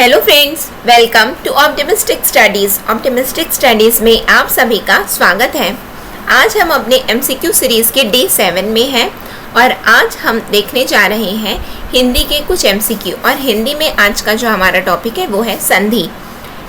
Hello friends, welcome to optimistic studies. Optimistic studies में आप सभी का स्वागत है। आज हम अपने एमसीक्यू सीरीज़ के डे 7 में हैं और आज हम देखने जा रहे हैं हिंदी के कुछ एमसीक्यू। और हिंदी में आज का जो हमारा टॉपिक है वो है संधि।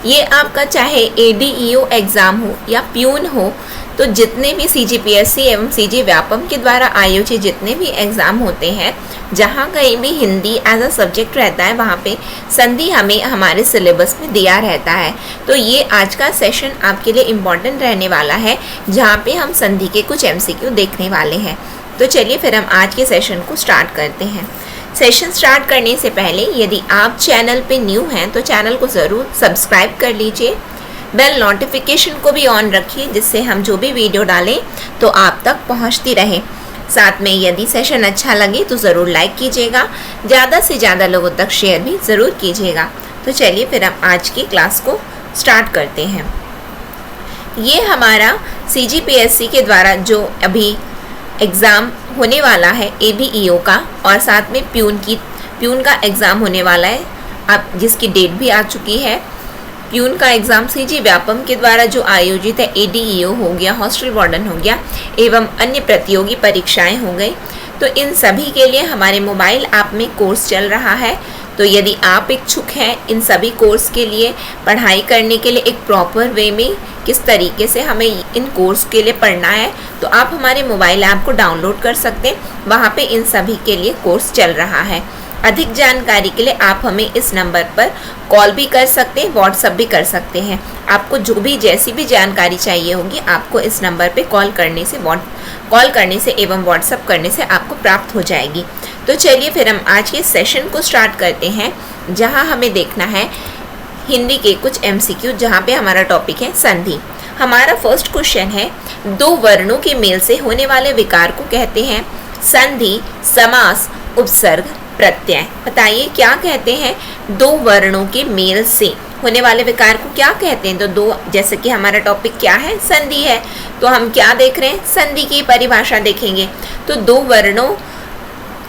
ये आपका चाहे एडीईओ एग्ज़ाम हो या प्यून हो, तो जितने भी सीजीपीएससी एवं सीजी व्यापम के द्वारा आयोजित जितने भी एग्ज़ाम होते हैं, जहाँ कहीं भी हिंदी एज अ सब्जेक्ट रहता है, वहाँ पे संधि हमें हमारे सिलेबस में दिया रहता है। तो ये आज का सेशन आपके लिए इम्पॉर्टेंट रहने वाला है, जहाँ पे हम संधि के कुछ एमसीक्यू देखने वाले हैं। तो चलिए फिर हम आज के सेशन को स्टार्ट करते हैं। सेशन स्टार्ट करने से पहले यदि आप चैनल पे न्यू हैं तो चैनल को ज़रूर सब्सक्राइब कर लीजिए, बेल नोटिफिकेशन को भी ऑन रखिए, जिससे हम जो भी वीडियो डालें तो आप तक पहुंचती रहे। साथ में यदि सेशन अच्छा लगे तो ज़रूर लाइक कीजिएगा, ज़्यादा से ज़्यादा लोगों तक शेयर भी ज़रूर कीजिएगा। तो चलिए फिर हम आज की क्लास को स्टार्ट करते हैं। ये हमारा सीजीपीएससी के द्वारा जो अभी एग्ज़ाम होने वाला है एबीईओ का, और साथ में प्यून का एग्ज़ाम होने वाला है, अब जिसकी डेट भी आ चुकी है। प्यून का एग्ज़ाम सीजी व्यापम के द्वारा जो आयोजित है, एडीईओ हो गया, हॉस्टल वार्डन हो गया एवं अन्य प्रतियोगी परीक्षाएं हो गई। तो इन सभी के लिए हमारे मोबाइल ऐप में कोर्स चल रहा है। तो यदि आप इच्छुक हैं इन सभी कोर्स के लिए पढ़ाई करने के लिए, एक प्रॉपर वे में किस तरीके से हमें इन कोर्स के लिए पढ़ना है, तो आप हमारे मोबाइल ऐप को डाउनलोड कर सकते हैं। वहाँ पे इन सभी के लिए कोर्स चल रहा है। अधिक जानकारी के लिए आप हमें इस नंबर पर कॉल भी कर सकते हैं, व्हाट्सअप भी कर सकते हैं। आपको जो भी जैसी भी जानकारी चाहिए होगी, आपको इस नंबर पे कॉल करने से एवं व्हाट्सअप करने से आपको प्राप्त हो जाएगी। तो चलिए फिर हम आज के सेशन को स्टार्ट करते हैं, जहां हमें देखना है हिंदी के कुछ एमसीक्यू, जहां पे हमारा टॉपिक है संधि। हमारा फर्स्ट क्वेश्चन है, दो वर्णों के मेल से होने वाले विकार को कहते हैं संधि, समास, उपसर्ग, प्रत्यय। बताइए क्या कहते हैं? दो वर्णों के मेल से होने वाले विकार को क्या कहते हैं? तो दो, जैसे कि हमारा टॉपिक क्या है, संधि है, तो हम क्या देख रहे हैं, संधि की परिभाषा देखेंगे। तो दो वर्णों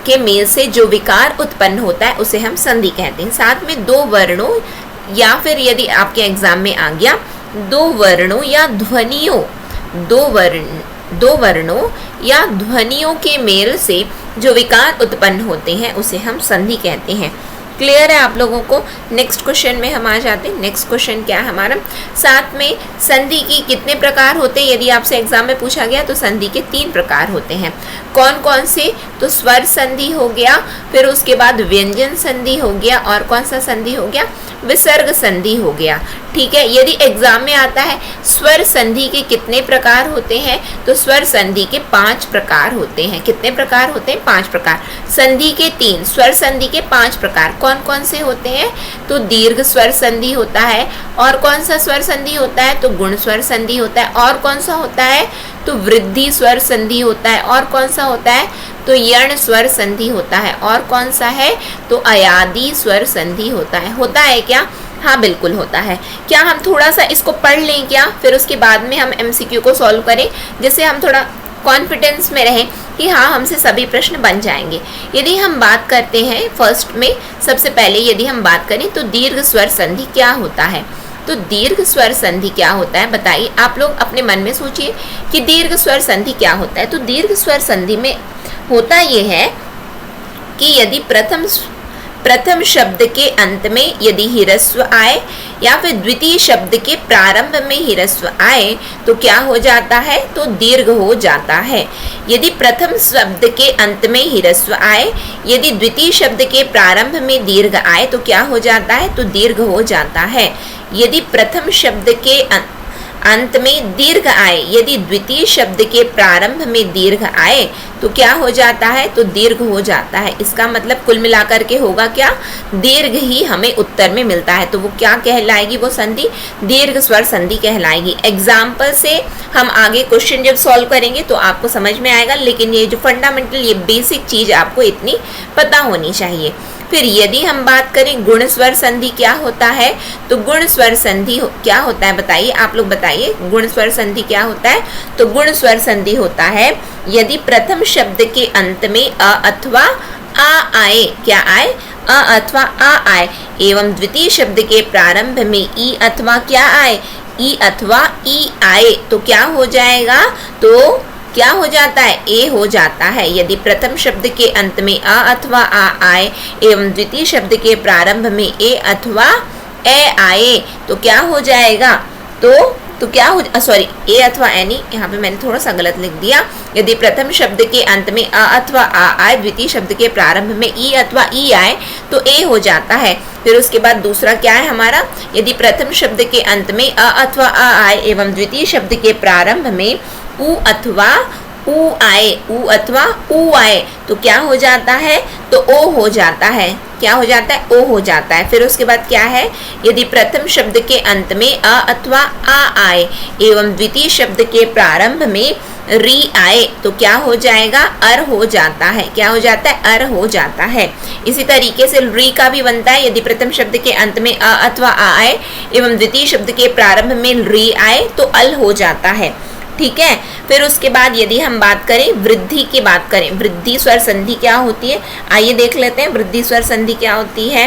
के मेल से जो विकार उत्पन्न होता है उसे हम संधि कहते हैं। साथ में दो वर्णों, या फिर यदि आपके एग्जाम में आ गया दो वर्णों या ध्वनियों, दो वर्णों या ध्वनियों के मेल से जो विकार उत्पन्न होते हैं उसे हम संधि कहते हैं। क्लियर है आप लोगों को? नेक्स्ट क्वेश्चन में हम आ जाते हैं। नेक्स्ट क्वेश्चन क्या है हमारा, साथ में संधि की कितने प्रकार होते हैं? यदि आपसे एग्जाम में पूछा गया तो संधि के 3 प्रकार होते हैं। कौन कौन से? तो स्वर संधि हो गया, फिर उसके बाद व्यंजन संधि हो गया, और कौन सा संधि हो गया, विसर्ग संधि हो गया। ठीक है, यदि एग्जाम में आता है स्वर संधि के कितने प्रकार होते हैं, तो स्वर संधि के 5 प्रकार होते हैं। कितने प्रकार होते हैं? 5 प्रकार। संधि के 3, स्वर संधि के 5 प्रकार कौन कौन से होते हैं? तो दीर्घ स्वर संधि होता है, और कौन सा स्वर संधि होता है? तो गुण स्वर संधि होता है, और कौन सा होता है? तो वृद्धि स्वर संधि होता है, और कौन सा होता है? तो यण स्वर संधि होता है, और कौन सा है? तो अयादी स्वर संधि होता है। होता है क्या? हाँ बिल्कुल होता है। क्या हम थोड़ा सा इसको पढ़ लें क्या, फिर उसके बाद में हम एमसीक्यू को सॉल्व करें, जिससे हम थोड़ा कॉन्फिडेंस में रहें कि हाँ हमसे सभी प्रश्न बन जाएंगे। यदि हम बात करते हैं फर्स्ट में, सबसे पहले यदि हम बात करें तो दीर्घ स्वर संधि क्या होता है? तो दीर्घ स्वर संधि क्या होता है? बताइए, आप लोग अपने मन में सोचिए कि दीर्घ स्वर संधि क्या होता है। तो दीर्घ स्वर संधि में होता ये है कि यदि प्रथम शब्द के अंत में यदि ह्रस्व आए, या फिर द्वितीय शब्द के प्रारंभ में ह्रस्व आए, तो क्या हो जाता है? तो दीर्घ हो जाता है। यदि प्रथम शब्द के अंत में ह्रस्व आए, यदि द्वितीय शब्द के प्रारंभ में दीर्घ आए, तो क्या हो जाता है? तो दीर्घ हो जाता है। यदि प्रथम शब्द के अंत में दीर्घ आए, यदि द्वितीय शब्द के प्रारंभ में दीर्घ आए, तो क्या हो जाता है? तो दीर्घ हो जाता है। इसका मतलब कुल मिलाकर के होगा क्या? दीर्घ ही हमें उत्तर में मिलता है। तो वो क्या कहलाएगी? वो संधि दीर्घ स्वर संधि कहलाएगी। एग्जाम्पल से हम आगे क्वेश्चन जब सॉल्व करेंगे तो आपको समझ में आएगा, लेकिन ये जो फंडामेंटल, ये बेसिक चीज आपको इतनी पता होनी चाहिए। फिर यदि हम बात करें गुण स्वर संधि क्या होता है, तो गुण स्वर संधि क्या होता है? बताइए, आप लोग बताइए, गुण स्वर संधि क्या होता है? तो गुण स्वर संधि होता है यदि प्रथम शब्द के अंत में अ अथवा आ आए, क्या आए? अ अथवा आ आए एवं द्वितीय शब्द के प्रारंभ में ई अथवा क्या आए, ई अथवा ई आए तो क्या हो जाएगा, तो क्या हो जाता है, ए हो जाता है। यदि प्रथम शब्द के अंत में अ अथवा आ आए एवं द्वितीय शब्द के प्रारंभ में ए अथवा ए आए तो क्या हो जाएगा, तो क्या हो, सॉरी ए अथवा ए नहीं, यहाँ पे मैंने थोड़ा सा गलत लिख दिया। यदि प्रथम शब्द के अंत में अ अथवा आ आए, द्वितीय शब्द के प्रारंभ में ई अथवा ई आए तो ए हो जाता है। फिर उसके बाद दूसरा क्या है हमारा, यदि प्रथम शब्द के अंत में अ अथवा आ आए एवं द्वितीय शब्द के प्रारंभ में उ अथवा उ आए, उ अथवा उ आए तो क्या हो जाता है, तो ओ हो जाता है। क्या हो जाता है, ओ हो जाता है। फिर उसके बाद क्या है, यदि प्रथम शब्द के अंत में अ अथवा आ आए एवं द्वितीय शब्द के प्रारंभ में री आए तो क्या हो जाएगा, अर हो जाता है। क्या हो जाता है, अर हो जाता है। इसी तरीके से री का भी बनता है, यदि प्रथम शब्द के अंत में अ अथवा आ आए एवं द्वितीय शब्द के प्रारंभ में री आए तो अल हो जाता है। ठीक है। फिर उसके बाद यदि हम बात करें वृद्धि की, बात करें वृद्धि स्वर संधि क्या होती है, आइए देख लेते हैं वृद्धि स्वर संधि क्या होती है।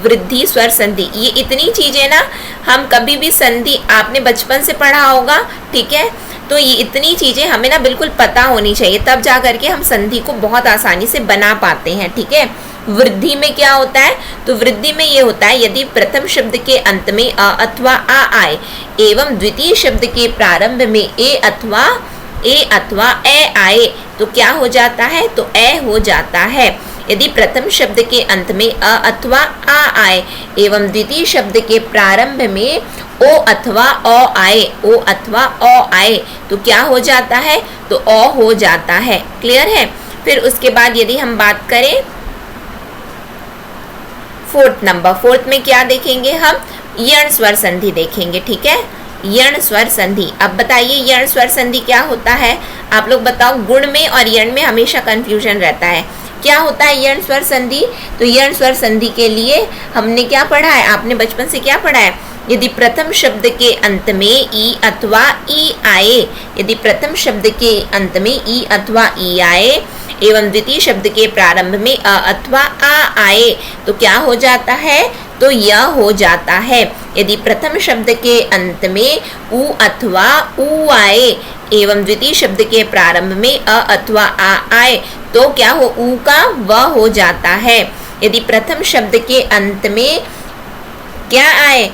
वृद्धि स्वर संधि, ये इतनी चीजें ना हम कभी भी संधि आपने बचपन से पढ़ा होगा, ठीक है, तो ये इतनी चीजें हमें ना बिल्कुल पता होनी चाहिए, तब जा करके हम संधि को बहुत आसानी से बना पाते हैं। ठीक है। वृद्धि में क्या होता है, तो वृद्धि में ये होता है यदि प्रथम शब्द के अंत में अ अथवा आ आए एवं द्वितीय शब्द के प्रारंभ में ए अथवा ए आए तो क्या हो जाता है, तो ए हो जाता है। यदि प्रथम शब्द के अंत में अ अथवा आ आए एवं द्वितीय शब्द के प्रारंभ में ओ अथवा ओ आए, ओ अथवा ओ आए तो क्या हो जाता है, तो ओ हो जाता है। क्लियर है। फिर उसके बाद यदि हम बात करें फोर्थ नंबर, फोर्थ में क्या देखेंगे हम, यण स्वर संधि देखेंगे। ठीक है, यण स्वर संधि। अब बताइए यण स्वर संधि क्या होता है, आप लोग बताओ। गुण में और यण में हमेशा कंफ्यूजन रहता है। क्या होता है यण स्वर संधि, तो यण स्वर संधि के लिए हमने क्या पढ़ा है, आपने बचपन से क्या पढ़ा है, यदि प्रथम शब्द के अंत में ई अथवा ई आए, यदि प्रथम शब्द के अंत में ई अथवा ई आए एवं द्वितीय शब्द के प्रारंभ में अ अथवा आ आए तो क्या हो जाता है, तो य हो जाता है। यदि प्रथम शब्द के अंत में उ अथवा उ आए एवं द्वितीय शब्द के प्रारंभ में अ अथवा आ आए तो क्या हो, उ का व हो जाता है। यदि प्रथम शब्द के अंत में क्या आए,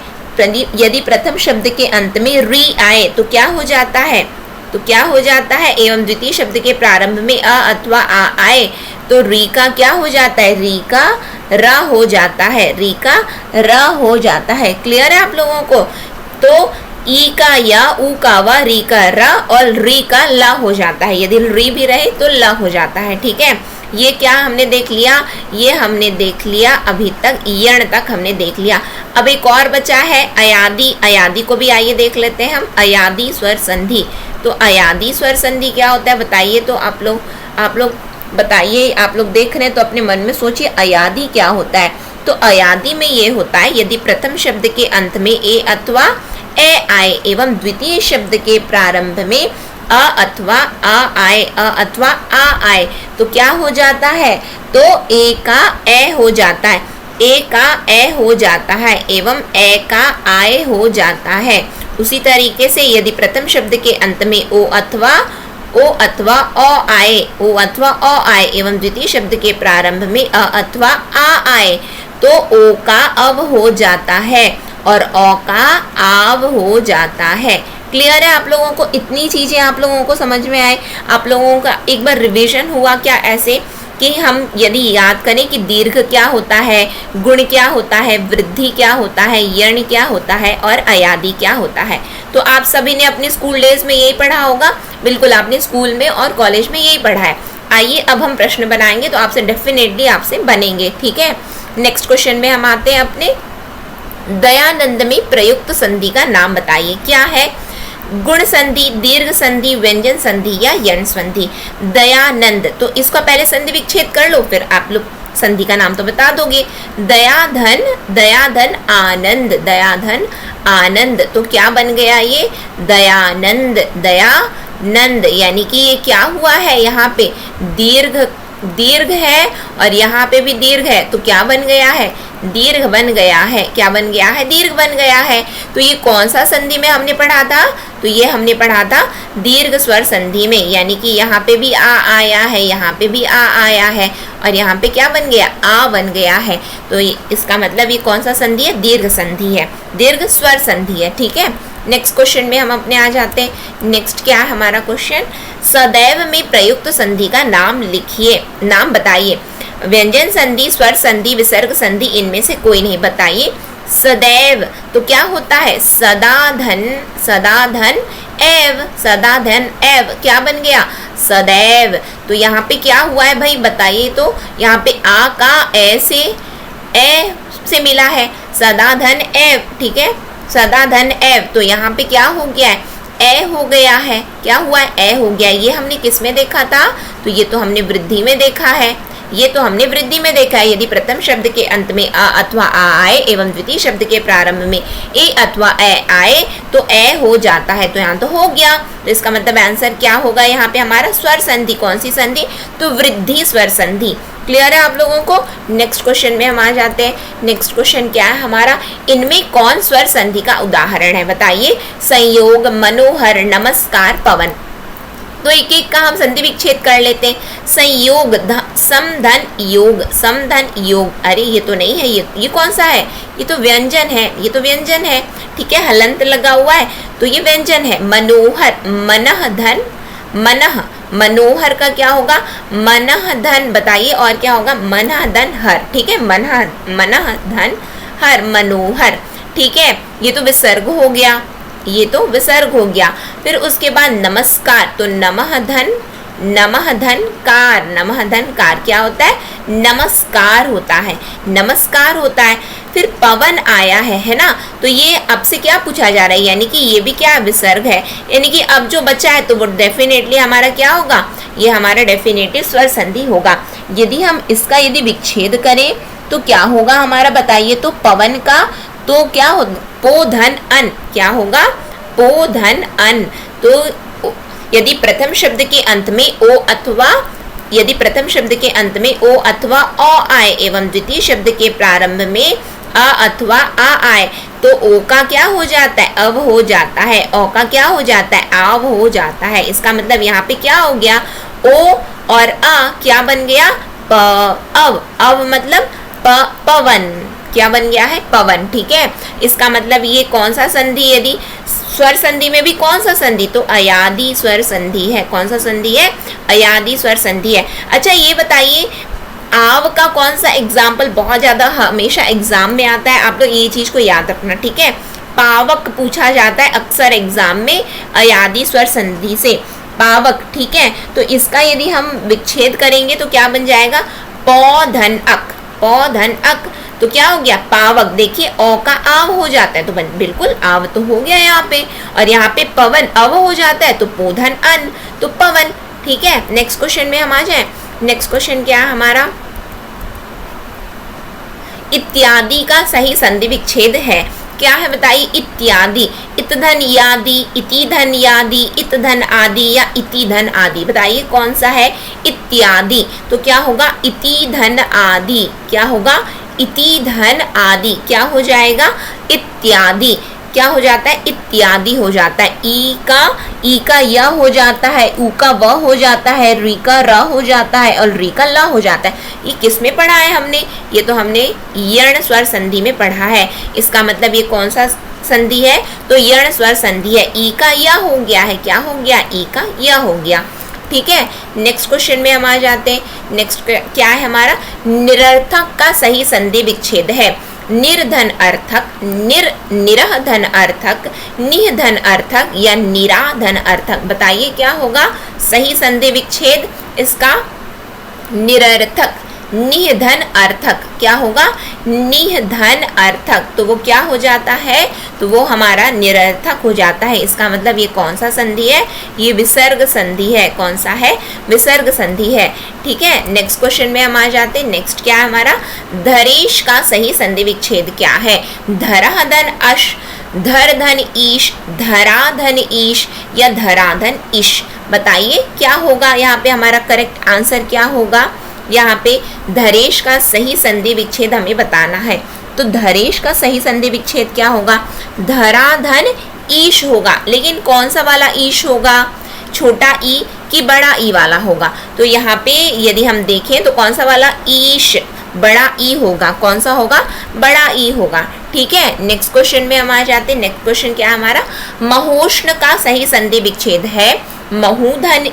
यदि प्रथम शब्द के अंत में री आए तो क्या हो जाता है, तो क्या हो जाता है, एवं द्वितीय शब्द के प्रारंभ में अ अथवा आ आए तो री का क्या हो जाता है, री का र हो जाता है, री का र हो जाता है। क्लियर है आप लोगों को। तो ई का या, उ का व, री का र और री का ला हो जाता है। यदि री भी रहे तो ला हो जाता है। ठीक है, ये क्या हमने देख लिया, ये हमने देख लिया अभी तक, यण तक हमने देख लिया। अब एक और बचा है अयादी। अयादी को भी आइए देख लेते हैं हम, अयादी स्वर संधि। तो अयादी स्वर संधि क्या होता है बताइए, तो आप लोग बताइए, आप लोग देख रहे हैं तो अपने मन में सोचिए अयादी क्या होता है। तो अयादी में ये होता है यदि प्रथम शब्द के अंत में ए अथवा ए आए एवं द्वितीय शब्द के प्रारंभ में अ अथवा आ आए, अ अथवा आ आए तो क्या हो जाता है, तो ए का ए हो जाता है, ए का ए हो जाता है एवं ए का आए हो जाता है। उसी तरीके से यदि प्रथम शब्द के अंत में ओ अथवा ओ आए, ओ अथवा ओ आए एवं द्वितीय शब्द के प्रारंभ में अ अथवा आ आए तो ओ का अव हो जाता है और ओ का आव हो जाता है। क्लियर है आप लोगों को, इतनी चीजें आप लोगों को समझ में आए। आप लोगों का एक बार रिवीजन हुआ क्या ऐसे कि हम यदि याद करें कि दीर्घ क्या होता है, गुण क्या होता है, वृद्धि क्या होता है, यण क्या होता है और अयादी क्या होता है। तो आप सभी ने अपने स्कूल डेज में यही पढ़ा होगा, बिल्कुल आपने स्कूल में और कॉलेज में यही पढ़ा है। आइए अब हम प्रश्न बनाएंगे तो आपसे डेफिनेटली आपसे बनेंगे। ठीक है, नेक्स्ट क्वेश्चन में हम आते हैं अपने। दयानंद में प्रयुक्त संधि का नाम बताइए। क्या है, गुण संधि, दीर्घ संधि, व्यंजन संधि या यण संधि। दयानंद, तो इसका पहले संधि विच्छेद कर लो, फिर आप लोग संधि का नाम तो बता दोगे। दयाधन, दयाधन आनंद, दयाधन आनंद तो क्या बन गया ये, दयानंद, दयानंद। यानी कि ये क्या हुआ है, यहाँ पे दीर्घ दीर्घ है और यहाँ पे भी दीर्घ है, तो क्या बन गया है, दीर्घ बन गया है। क्या बन गया है, दीर्घ बन गया है। तो ये कौन सा संधि में हमने पढ़ा था, तो ये हमने पढ़ा था दीर्घ स्वर संधि में, यानी कि यहाँ पे भी आ आया है, यहाँ पे भी आ आया है और यहाँ पे क्या बन गया, आ बन गया है। तो इसका मतलब ये कौन सा संधि है, दीर्घ संधि है, दीर्घ स्वर संधि है। ठीक है, नेक्स्ट क्वेश्चन में हम अपने आ जाते हैं। नेक्स्ट क्या है हमारा क्वेश्चन, सदैव में प्रयुक्त संधि का नाम लिखिए, नाम बताइए। व्यंजन संधि, स्वर संधि, विसर्ग संधि, इनमें से कोई नहीं, बताइए। सदैव तो क्या होता है, सदा धन, सदा धन एव, सदा धन एव, क्या बन गया, सदैव। तो यहाँ पे क्या हुआ है भाई, बताइए। तो यहाँ पे आ का ए से मिला है, सदा धन एव, ठीक है, सदा धन एव। तो यहाँ पे क्या हो गया है, ए हो गया है, क्या हुआ है, ए हो गया। ये हमने किस में देखा था, तो ये तो हमने वृद्धि में देखा है, ये तो हमने वृद्धि में देखा है। यदि प्रथम शब्द के अंत में अ अथवा आ आए एवं द्वितीय शब्द के प्रारंभ में ए अथवा ए आए तो ए हो जाता है, तो यहाँ तो हो गया। तो इसका मतलब आंसर क्या होगा यहाँ पे हमारा, स्वर संधि। कौन सी संधि, तो वृद्धि स्वर संधि। क्लियर है आप लोगों को। नेक्स्ट क्वेश्चन में हम आ जाते हैं। नेक्स्ट क्वेश्चन क्या है हमारा, इनमें कौन स्वर संधि का उदाहरण है, बताइए। संयोग, मनोहर, नमस्कार, पवन। तो एक एक का हम संधि विच्छेद कर लेते हैं। संयोग, समधन योग, समधन योग, अरे ये तो नहीं है, ये कौन सा है, ये तो व्यंजन है, ये तो व्यंजन है, ठीक है, हलंत लगा हुआ है तो ये व्यंजन है। मनोहर, मनः धन, मनः, मनोहर का क्या होगा, मनः धन, बताइए। और क्या होगा, मनः धन हर, ठीक है, मनः धन हर, मनोहर, ठीक है। ये तो विसर्ग हो गया, ये तो विसर्ग हो गया। फिर उसके बाद नमस्कार, तो नमः धन, नमः धन कार, नमः धन कार क्या होता है, नमस्कार होता है, नमस्कार होता है। फिर पवन आया है ना, तो ये अब से क्या पूछा जा रहा है, यानी कि ये भी क्या विसर्ग है, यानी कि अब जो बचा है तो वो डेफिनेटली हमारा क्या होगा, ये हमारा डेफिनेटिव स्वर संधि होगा। यदि हम इसका यदि विच्छेद करें तो क्या होगा हमारा, बताइए। तो पवन का तो क्या हो, पो धन अन, क्या होगा, पो धन अन। तो यदि प्रथम शब्द के अंत में ओ अथवा, यदि प्रथम शब्द के अंत में ओ अथवा अ आए एवं द्वितीय शब्द के प्रारंभ में अ अथवा आ आए तो ओ का क्या हो जाता है, अव हो जाता है। ओ का क्या हो जाता है, आव हो जाता है। इसका मतलब यहाँ पे क्या हो गया, ओ और अ क्या बन गया, प अव, अव मतलब पवन, क्या बन गया है, पवन, ठीक है। इसका मतलब ये कौन सा संधि, यदि स्वर संधि में भी कौन सा संधि, तो अयादि स्वर संधि है। कौन सा संधि है, अयादि स्वर संधि है। अच्छा ये बताइए, आव का कौन सा एग्जाम्पल बहुत ज्यादा हमेशा एग्जाम में आता है, आप लोग ये चीज को याद रखना, ठीक है। पावक पूछा जाता है अक्सर एग्जाम में अयादि स्वर संधि से, पावक, ठीक है। तो इसका यदि हम विच्छेद करेंगे तो क्या बन जाएगा, पौ धन अक, पौ धन अक, तो क्या हो गया, पावक। देखिए ओ का आव हो जाता है तो बिल्कुल आव तो हो गया यहाँ पे, और यहाँ पे पवन अव हो जाता है तो पोधन अन, तो पवन, ठीक है। नेक्स्ट क्वेश्चन में हम आ जाए। नेक्स्ट क्वेश्चन क्या है हमारा, इत्यादि का सही संधि विच्छेद है, क्या है बताइए। इत्यादि, इत धन यादि, इति धन यादि, इत धन आदि या इति धन आदि, बताइए कौन सा है, इत्यादि। तो क्या होगा, इति धन आदि, क्या होगा, इति धन आदि, क्या हो जाएगा, इत्यादि, क्या हो जाता है, इत्यादि हो जाता है। ई का य हो जाता है, उ का व हो जाता है, री का र हो जाता है और री का ल हो जाता है। ये किस में पढ़ा है हमने, ये तो हमने यण स्वर संधि में पढ़ा है। इसका मतलब ये कौन सा संधि है, तो यण स्वर संधि है। ई का य हो गया है, क्या हो गया, ई का य हो गया, ठीक है। नेक्स्ट क्वेश्चन में हम आ जाते हैं। नेक्स्ट क्या है हमारा, निरर्थक का सही संधि विच्छेद है। निर्धन अर्थक, निरह धन अर्थक, निह धन अर्थक या निरा धन अर्थक, बताइए क्या होगा सही संधि विच्छेद इसका, निरर्थक, निह धन अर्थक, क्या होगा, निह धन अर्थक, तो वो क्या हो जाता है, तो वो हमारा निरर्थक हो जाता है। इसका मतलब ये कौन सा संधि है, ये विसर्ग संधि है। कौन सा है, विसर्ग संधि है, ठीक है। नेक्स्ट क्वेश्चन में हम आ जाते हैं। नेक्स्ट क्या है हमारा, धरेश का सही संधि विच्छेद क्या है। धरह धन अश, धर धन ईश, धरा धन ईश या धरा धन इश, बताइए क्या होगा यहाँ पे हमारा करेक्ट आंसर क्या होगा। यहाँ पे धरेश का सही संधि विच्छेद हमें बताना है। तो धरेश का सही संधि विच्छेद क्या होगा? धराधन ईश होगा। लेकिन कौन सा वाला ईश होगा? छोटा ई कि बड़ा ई वाला होगा? तो यहाँ पे यदि हम देखें तो कौन सा वाला? ईश, बड़ा ई होगा। कौन सा होगा? बड़ा ई होगा। ठीक है, नेक्स्ट क्वेश्चन में हम आ जाते हैं। नेक्स्ट क्वेश्चन क्या है हमारा? महोष्ण का सही संधि विच्छेद है महोधन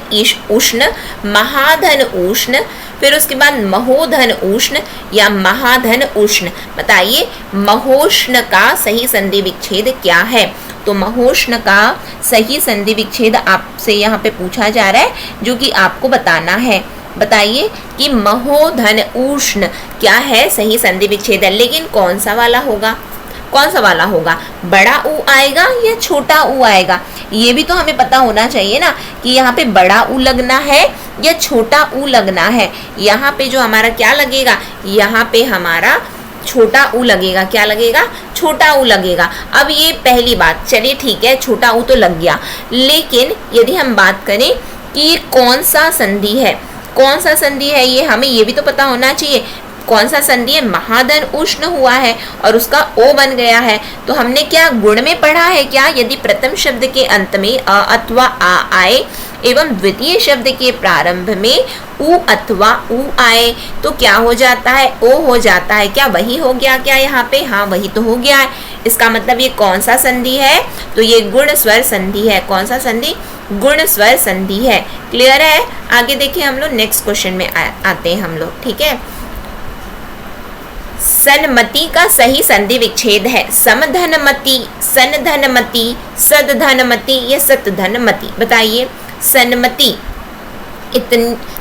उष्ण, महाधन उष्ण, फिर उसके बाद महोधन उष्ण या महाधन उष्ण। बताइए महोष्ण का सही संधि विच्छेद क्या है? तो महोष्ण का सही संधि विच्छेद आपसे यहाँ पे पूछा जा रहा है, जो कि आपको बताना है। बताइए कि महोधन उष्ण क्या है सही संधि विच्छेद है, लेकिन कौन सा वाला होगा? कौन सा वाला होगा? बड़ा ऊ आएगा या छोटा ऊ आएगा? ये भी तो हमें पता होना चाहिए ना कि यहाँ पे बड़ा ऊ लगना है या छोटा ऊ लगना है। यहाँ पे जो हमारा क्या लगेगा? यहाँ पे हमारा छोटा ऊ लगेगा। क्या लगेगा? छोटा ऊ लगेगा। अब ये पहली बात, चलिए ठीक है, छोटा ऊ तो लग गया, लेकिन यदि हम बात करें कि ये कौन सा संधि है, कौन सा संधि है, ये हमें ये भी तो पता होना चाहिए। कौन सा संधि है? महाधन उष्ण हुआ है और उसका ओ बन गया है। तो हमने क्या गुण में पढ़ा है क्या? यदि प्रथम शब्द के अंत में अ अथवा आ आए एवं द्वितीय शब्द के प्रारंभ में उ अथवा उ आए तो क्या हो जाता है? ओ हो जाता है। क्या वही हो गया क्या यहाँ पे? हाँ, वही तो हो गया है। इसका मतलब ये कौन सा संधि है? तो ये गुण स्वर संधि है। कौन सा संधि? गुण स्वर संधि है। क्लियर है? आगे देखिए हम लोग नेक्स्ट क्वेश्चन में आते हैं हम लोग। ठीक है, सन्मति का सही संधि विच्छेद है समधनमति, सनधनमति, सदधनमति या सतधनमति। बताइए सन्मति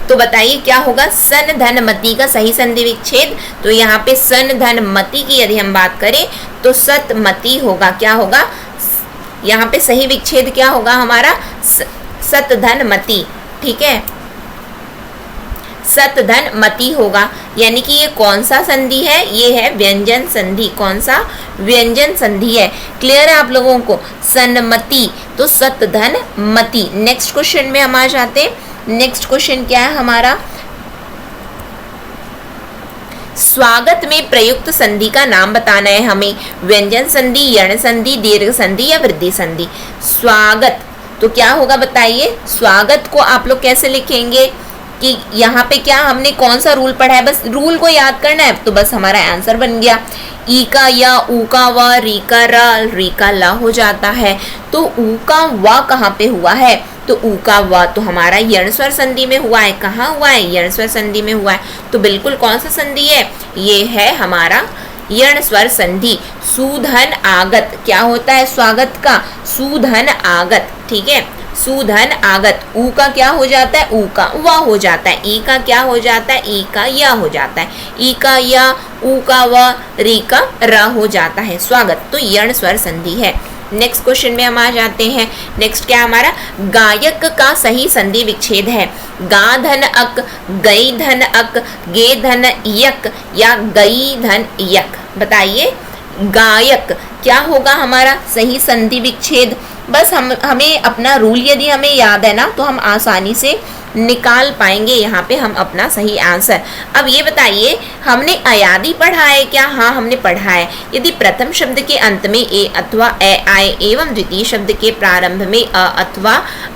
तो बताइए क्या होगा? सन धनमति का सही संधि विच्छेद। तो यहाँ पे सन धनमति की यदि हम बात करें तो सतमति होगा। क्या होगा? यहाँ पे सही विच्छेद क्या होगा हमारा? सतधनमति। ठीक है, सतधनमति होगा। यानी कि ये कौन सा संधि है? ये है व्यंजन संधि। कौन सा? व्यंजन संधि है। क्लियर है आप लोगों को? सन्मति तो सतधनमति। नेक्स्ट क्वेश्चन में हम आ जाते हैं। नेक्स्ट क्वेश्चन क्या है हमारा? स्वागत में प्रयुक्त संधि का नाम बताना है हमें। व्यंजन संधि, यण संधि, दीर्घ संधि या वृद्धि संधि। स्वागत तो क्या होगा बताइए? स्वागत को आप लोग कैसे लिखेंगे कि यहाँ पे क्या हमने कौन सा रूल पढ़ा है? बस रूल को याद करना है तो बस हमारा आंसर बन गया। ई का या, ऊ का व, री का रा, री का ला हो जाता है। तो ऊ का व कहाँ पे हुआ है? तो ऊ का व तो हमारा यण स्वर संधि में हुआ है। कहाँ हुआ है? यण स्वर संधि में हुआ है। तो बिल्कुल कौन सा संधि है? ये है हमारा यण स्वर संधि। सुधन आगत क्या होता है स्वागत का? सुधन आगत। ठीक है, सुधन आगत। ऊ का क्या हो जाता है? ऊ का व हो जाता है। ई का क्या हो जाता है? ई का या हो जाता है। ई का या, ऊ का व, री का र हो जाता है। स्वागत तो यण स्वर संधि है। नेक्स्ट क्वेश्चन में हम आ जाते हैं। नेक्स्ट क्या हमारा? गायक का सही संधि विच्छेद है गा धन अक, गई धन अक, गे धन यक या गई धन यक। बताइए गायक क्या होगा हमारा सही संधि विच्छेद? बस हमें अपना रूल यदि हमें याद है ना तो हम आसानी से निकाल पाएंगे यहाँ पे हम अपना सही आंसर। अब ये बताइए हमने अयादि पढ़ा है क्या? हाँ हमने पढ़ा है। यदि प्रथम शब्द के अंत में ए अथवा ए आए एवं द्वितीय शब्द के प्रारंभ में अ अथवा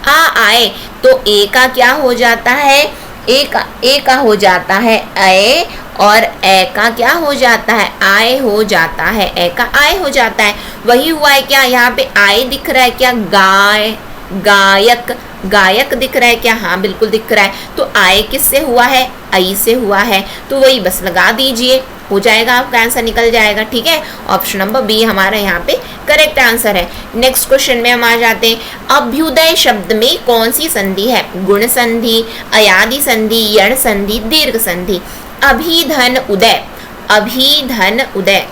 आ आए तो ए का क्या हो जाता है? ए का हो जाता है ए और ए का क्या हो जाता है? आए हो जाता है। ए का आए हो जाता है। वही हुआ है क्या? यहाँ पे आए दिख रहा है क्या? गाय, गायक, गायक दिख रहा है क्या? हाँ बिल्कुल दिख रहा है। तो आए किससे हुआ है? आई से हुआ है। तो वही बस लगा दीजिए, हो जाएगा, आपका आंसर निकल जाएगा। ठीक है, ऑप्शन नंबर बी हमारा यहाँ पे करेक्ट आंसर है। नेक्स्ट क्वेश्चन में हम आ जाते हैं। अभ्युदय शब्द में कौन सी संधि है? गुण संधि, अयादि संधि, यण संधि, दीर्घ संधि। अभिधन उदय, अभिधन उदय,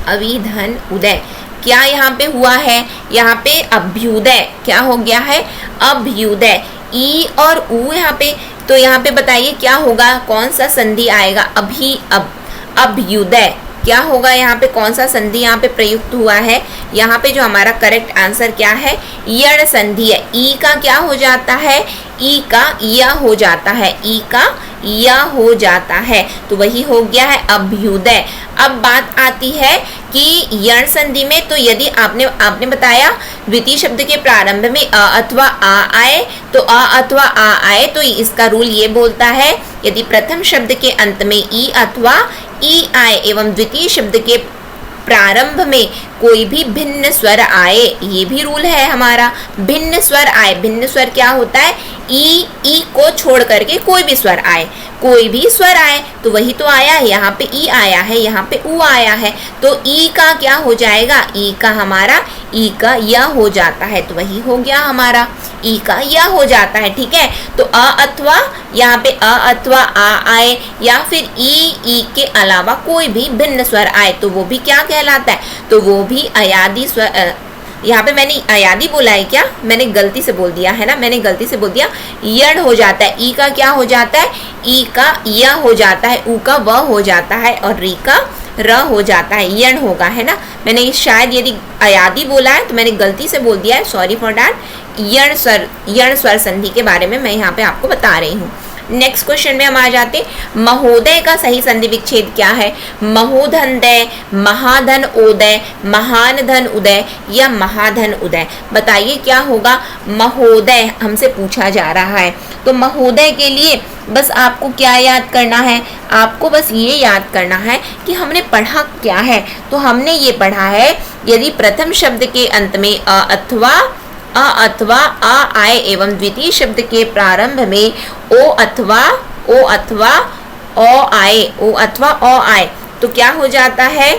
अभिधन उदय क्या यहाँ पे हुआ है? यहाँ पे अभ्युदय क्या हो गया है? अभ्युदय। ई और ऊ यहाँ पे, तो यहाँ पे बताइए क्या होगा? कौन सा संधि आएगा? अभ्युदय। क्या होगा यहाँ पे, कौन सा संधि यहाँ पे प्रयुक्त हुआ है? यहाँ पे जो हमारा करेक्ट आंसर क्या है, यण संधि है। ई का क्या हो जाता है, ई का य हो जाता है, ई का य हो जाता है, तो वही हो गया है अभ्युदय। अब बात आती है कि यण संधि में, तो यदि आपने बताया द्वितीय शब्द के प्रारंभ में अ अथवा आ आए, तो अ अथवा आ आए तो इसका रूल ये बोलता है, यदि प्रथम शब्द के अंत में ई अथवा ई आए एवं द्वितीय शब्द के प्रारंभ में कोई भी भिन्न स्वर आए, ये भी रूल है हमारा, भिन्न स्वर आए। भिन्न स्वर क्या होता है, ई को छोड़ करके कोई भी स्वर आए, कोई भी स्वर आए, तो वही तो आया है, यहाँ पे ई आया है, यहाँ पे उ आया है, तो ई का क्या हो जाएगा, ई का हमारा ई का य हो जाता है, तो वही हो गया हमारा ई का य हो जाता है। ठीक है, तो अ अथवा यहाँ पे अ अथवा आ आए या फिर ई के अलावा कोई भी भिन्न स्वर आए तो वो भी क्या कहलाता है, तो वो भी अयादी स्वर। यहाँ पे मैंने अयादी बोला है क्या, मैंने गलती से बोल दिया है ना, मैंने गलती से बोल दिया, यण हो जाता है, ई का क्या हो जाता है, ई का य हो जाता है, उ का व हो जाता है और री का र हो जाता है, यण होगा, है ना। मैंने शायद यदि अयादी बोला है तो मैंने गलती से बोल दिया है, सॉरी फॉर दैट। यण स्वर संधि के बारे में मैं यहाँ पे आपको बता रही हूँ। नेक्स्ट क्वेश्चन में हम आ जाते, महोदय का सही संधि विच्छेद क्या है? महोधनदय, महाधन ओदय, महान धन उदय या महाधन उदय, बताइए क्या होगा। महोदय हमसे पूछा जा रहा है, तो महोदय के लिए बस आपको क्या याद करना है, आपको बस ये याद करना है कि हमने पढ़ा क्या है। तो हमने ये पढ़ा है, यदि प्रथम शब्द के अंत में अ अथवा आ आए एवं द्वितीय शब्द के प्रारंभ में ओ अथवा ओ आए, तो क्या हो जाता है,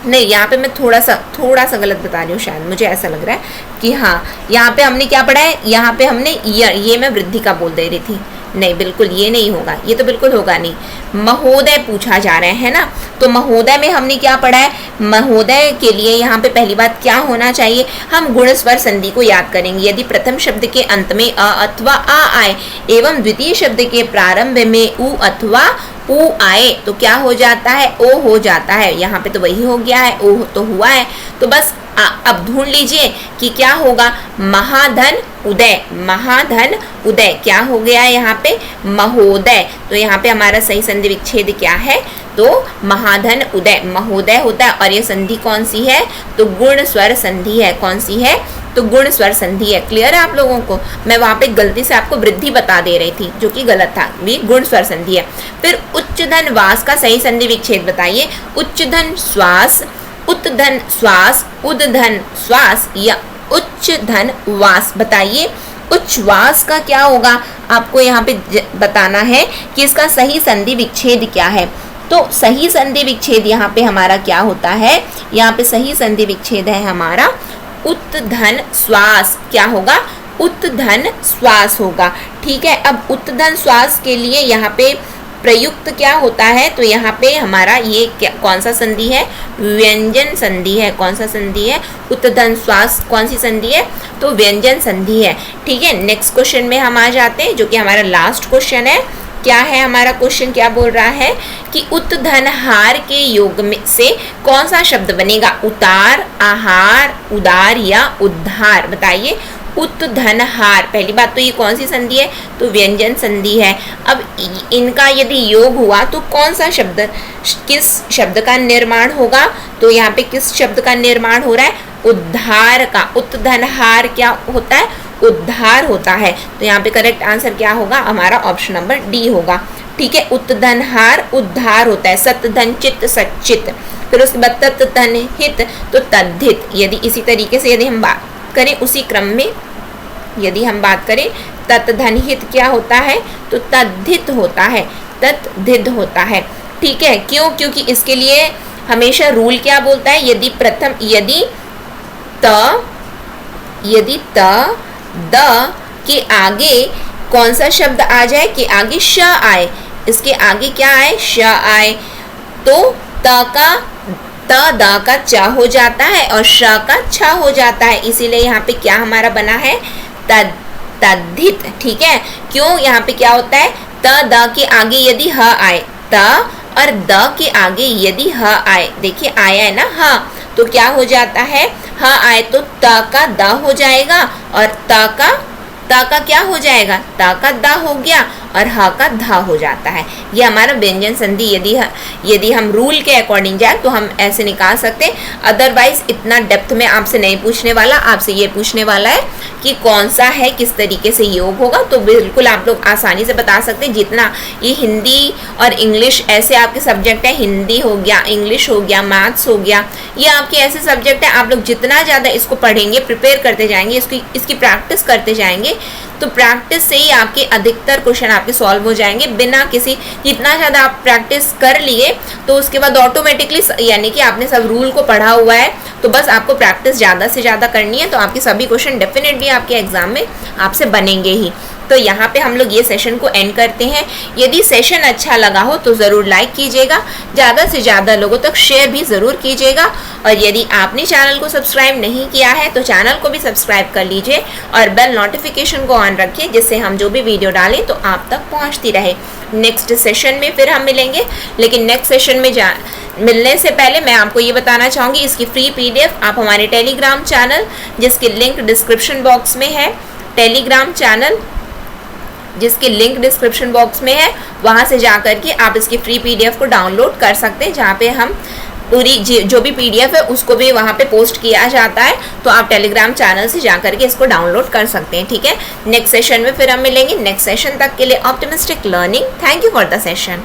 नहीं यहाँ पे मैं थोड़ा सा गलत बता रही हूँ, शायद मुझे ऐसा लग रहा है कि हाँ, यहाँ पे हमने क्या पढ़ा है, यहाँ पे हमने ये मैं वृद्धि का बोल दे रही थी, नहीं बिल्कुल ये नहीं होगा, ये तो बिल्कुल होगा नहीं। महोदय पूछा जा रहा है ना, तो महोदय में हमने क्या पढ़ा है, महोदय के लिए यहाँ पे पहली बात क्या होना चाहिए, हम गुण स्वर संधि को याद करेंगे। यदि प्रथम शब्द के अंत में अ अथवा आ आए एवं द्वितीय शब्द के प्रारंभ में उ अथवा उ आए तो क्या हो जाता है, ओ हो जाता है। यहाँ पे तो वही हो गया है, ओ तो हुआ है, तो बस अब ढूंढ लीजिए कि क्या होगा, महाधन उदय, महाधन उदय क्या हो गया है यहाँ पे, महोदय। तो यहाँ पे हमारा सही संधि विच्छेद क्या है, तो महाधन उदय, महोदय होता है। और ये संधि कौन सी है, तो गुण स्वर संधि है। कौन सी है, तो गुण स्वर संधि है। क्लियर है आप लोगों को, मैं वहां पे गलती से आपको वृद्धि बता दे रही थी जो कि गलत था, भी गुण स्वर संधि है। फिर उच्च धन वास का सही संधि विच्छेद बताइए। उच्च धन श्वास, उत्धन श्वास, उद्धन श्वास या उच्च धन वास, बताइए उच्छ्वास का क्या होगा, आपको यहाँ पे बताना है कि इसका सही संधि विच्छेद क्या है। तो सही संधि विच्छेद यहाँ पे हमारा क्या होता है, यहाँ पे सही संधि विच्छेद है हमारा उत्धन श्वास, क्या होगा, उत्धन श्वास होगा। ठीक है, अब उत्धन श्वास के लिए यहाँ पे प्रयुक्त क्या होता है, तो यहाँ पे हमारा ये कौन सा संधि है, व्यंजन संधि है। कौन सा संधि है, उत्धन श्वास कौन सी संधि है, तो व्यंजन संधि है। ठीक है, नेक्स्ट क्वेश्चन में हम आ जाते हैं जो कि हमारा लास्ट क्वेश्चन है। क्या है हमारा क्वेश्चन, क्या बोल रहा है कि उत्धनहार के योग में से कौन सा शब्द बनेगा, उतार, आहार, उदार या उद्धार, बताइए। उत्धनहार, पहली बात तो ये कौन सी संधि है, तो व्यंजन संधि है। अब इनका यदि योग हुआ तो कौन सा शब्द, किस शब्द का निर्माण होगा, तो यहाँ पे किस शब्द का निर्माण हो रहा है, उद्धार का। उत्धनहार क्या होता है, उद्धार होता है। तो यहाँ पे करेक्ट आंसर क्या होगा, हमारा ऑप्शन नंबर डी होगा। ठीक है, उत्धनहार उद्धार होता है, सतधन चित सच्चित, फिर उसके बाद तत्धन हित तो तद्धित। यदि इसी तरीके से यदि हम बात करें उसी क्रम में यदि हम बात करें, तत्धन हित क्या होता है, तो तद्धित होता है, तद्धित होता है। ठीक है, क्यों, क्योंकि इसके लिए हमेशा रूल क्या बोलता है, यदि त द के आगे कौन सा शब्द आ जाए, कि आगे श आए, इसके आगे क्या आए, श आए, तो त द का च हो जाता है और श का छ हो जाता है। इसीलिए यहाँ पे क्या हमारा बना है, तद्धित। ठीक है, क्यों, यहाँ पे क्या होता है, त द के आगे यदि ह आए, त और द के आगे यदि ह आए, देखिए आया है ना ह, तो क्या हो जाता है, ह आए तो त का द हो जाएगा और त का क्या हो जाएगा, त का द हो गया और ह का ध हो जाता है। ये हमारा व्यंजन संधि यदि हम रूल के अकॉर्डिंग जाए तो हम ऐसे निकाल सकते हैं। अदरवाइज इतना डेप्थ में आपसे नहीं पूछने वाला, आपसे ये पूछने वाला है कि कौन सा है, किस तरीके से योग होगा, तो बिल्कुल आप लोग आसानी से बता सकते हैं। जितना ये हिंदी और इंग्लिश ऐसे आपके सब्जेक्ट है, हिंदी हो गया, इंग्लिश हो गया, मैथ्स हो गया, ये आपके ऐसे सब्जेक्ट है, आप लोग जितना ज़्यादा इसको पढ़ेंगे, प्रिपेयर करते जाएंगे, इसकी प्रैक्टिस करते जाएंगे, तो प्रैक्टिस से ही आपके अधिकतर क्वेश्चन आपके सॉल्व हो जाएंगे बिना किसी, जितना ज़्यादा आप प्रैक्टिस कर लिए तो उसके बाद ऑटोमेटिकली, यानी कि आपने सब रूल को पढ़ा हुआ है, तो बस आपको प्रैक्टिस ज़्यादा से ज़्यादा करनी है, तो आपके सभी क्वेश्चन डेफिनेटली आपके एग्जाम में आपसे बनेंगे ही। तो यहाँ पे हम लोग ये सेशन को एंड करते हैं। यदि सेशन अच्छा लगा हो तो ज़रूर लाइक कीजिएगा, ज़्यादा से ज़्यादा लोगों तक शेयर भी ज़रूर कीजिएगा, और यदि आपने चैनल को सब्सक्राइब नहीं किया है तो चैनल को भी सब्सक्राइब कर लीजिए और बेल नोटिफिकेशन को ऑन रखिए, जिससे हम जो भी वीडियो डालें तो आप तक पहुँचती रहे। नेक्स्ट सेशन में फिर हम मिलेंगे, लेकिन नेक्स्ट सेशन में मिलने से पहले मैं आपको ये बताना चाहूँगी, इसकी फ्री PDF आप हमारे टेलीग्राम चैनल, जिसकी लिंक डिस्क्रिप्शन बॉक्स में है, टेलीग्राम चैनल जिसकी लिंक डिस्क्रिप्शन बॉक्स में है, वहाँ से जा कर के आप इसकी फ्री PDF को डाउनलोड कर सकते हैं, जहाँ पे हम पूरी जो भी PDF है उसको भी वहाँ पे पोस्ट किया जाता है, तो आप टेलीग्राम चैनल से जा कर के इसको डाउनलोड कर सकते हैं। ठीक है, नेक्स्ट सेशन में फिर हम मिलेंगे। नेक्स्ट सेशन तक के लिए optimistic learning. Thank you for the session.